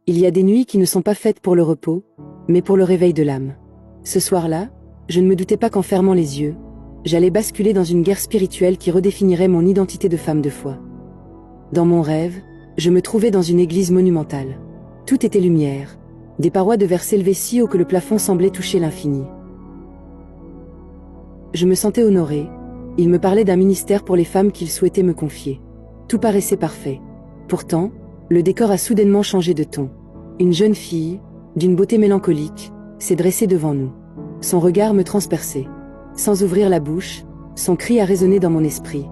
Il y a des nuits qui ne sont pas faites pour le repos, mais pour le réveil de l'âme. Ce soir-là, je ne me doutais pas qu'en fermant les yeux, j'allais basculer dans une guerre spirituelle qui redéfinirait mon identité de femme de foi. Dans mon rêve, je me trouvais dans une église monumentale. Tout était lumière, des parois de verre s'élevaient si haut que le plafond semblait toucher l'infini. Je me sentais honorée, il me parlait d'un ministère pour les femmes qu'il souhaitait me confier. Tout paraissait parfait. Pourtant, le décor a soudainement changé de ton. Une jeune fille, d'une beauté mélancolique, s'est dressée devant nous. Son regard me transperçait. Sans ouvrir la bouche, son cri a résonné dans mon esprit.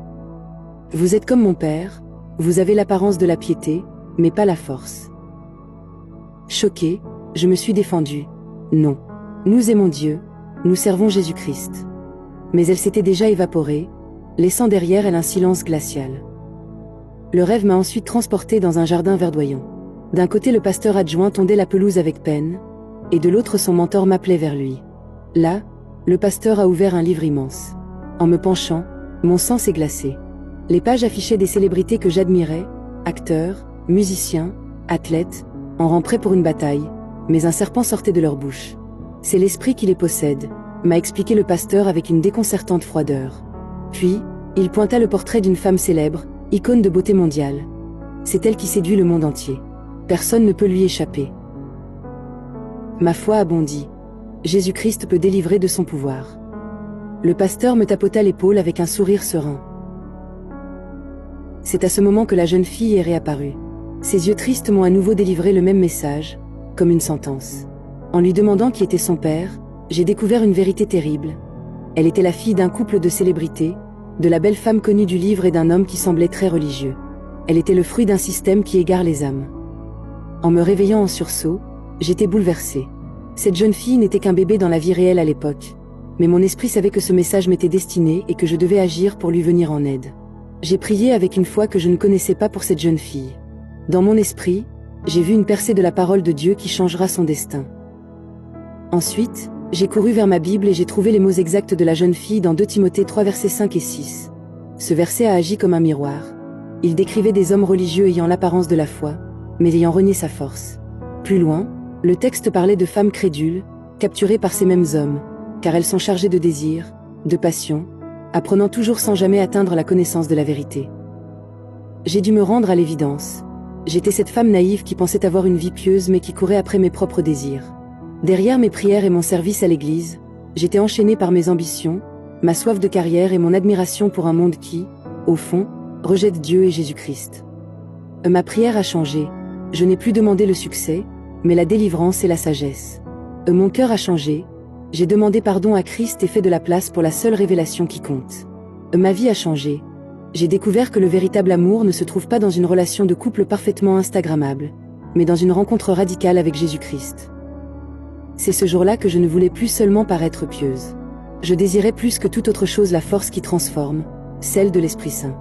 Vous êtes comme mon père, vous avez l'apparence de la piété, mais pas la force. Choquée, je me suis défendue. Non. Nous aimons Dieu, nous servons Jésus-Christ. Mais elle s'était déjà évaporée, laissant derrière elle un silence glacial. Le rêve m'a ensuite transporté dans un jardin verdoyant. D'un côté le pasteur adjoint tondait la pelouse avec peine, et de l'autre son mentor m'appelait vers lui. Là, le pasteur a ouvert un livre immense. En me penchant, mon sang s'est glacé. Les pages affichaient des célébrités que j'admirais, acteurs, musiciens, athlètes, en rang prêts pour une bataille, mais un serpent sortait de leur bouche. C'est l'esprit qui les possède, m'a expliqué le pasteur avec une déconcertante froideur. Puis, il pointa le portrait d'une femme célèbre, icône de beauté mondiale. C'est elle qui séduit le monde entier. Personne ne peut lui échapper. Ma foi a bondi. Jésus-Christ peut délivrer de son pouvoir. Le pasteur me tapota l'épaule avec un sourire serein. C'est à ce moment que la jeune fille est réapparue. Ses yeux tristes m'ont à nouveau délivré le même message, comme une sentence. En lui demandant qui était son père, j'ai découvert une vérité terrible. Elle était la fille d'un couple de célébrités, de la belle femme connue du livre et d'un homme qui semblait très religieux. Elle était le fruit d'un système qui égare les âmes. En me réveillant en sursaut, j'étais bouleversée. Cette jeune fille n'était qu'un bébé dans la vie réelle à l'époque, mais mon esprit savait que ce message m'était destiné et que je devais agir pour lui venir en aide. J'ai prié avec une foi que je ne connaissais pas pour cette jeune fille. Dans mon esprit, j'ai vu une percée de la parole de Dieu qui changera son destin. Ensuite, j'ai couru vers ma Bible et j'ai trouvé les mots exacts de la jeune fille dans 2 Timothée 3 versets 5 et 6. Ce verset a agi comme un miroir. Il décrivait des hommes religieux ayant l'apparence de la foi, mais ayant renié sa force. Plus loin, le texte parlait de femmes crédules, capturées par ces mêmes hommes, car elles sont chargées de désirs, de passion, apprenant toujours sans jamais atteindre la connaissance de la vérité. J'ai dû me rendre à l'évidence. J'étais cette femme naïve qui pensait avoir une vie pieuse mais qui courait après mes propres désirs. Derrière mes prières et mon service à l'église, j'étais enchaînée par mes ambitions, ma soif de carrière et mon admiration pour un monde qui, au fond, rejette Dieu et Jésus-Christ. Ma prière a changé. Je n'ai plus demandé le succès, mais la délivrance et la sagesse. Mon cœur a changé. J'ai demandé pardon à Christ et fait de la place pour la seule révélation qui compte. Ma vie a changé. J'ai découvert que le véritable amour ne se trouve pas dans une relation de couple parfaitement instagrammable, mais dans une rencontre radicale avec Jésus-Christ. C'est ce jour-là que je ne voulais plus seulement paraître pieuse. Je désirais plus que toute autre chose la force qui transforme, celle de l'Esprit Saint.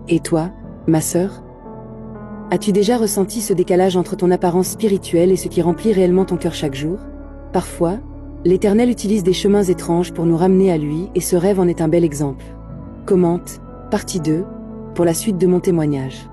Et toi, ma sœur? As-tu déjà ressenti ce décalage entre ton apparence spirituelle et ce qui remplit réellement ton cœur chaque jour? Parfois, l'Éternel utilise des chemins étranges pour nous ramener à lui et ce rêve en est un bel exemple. Commente, partie 2, pour la suite de mon témoignage.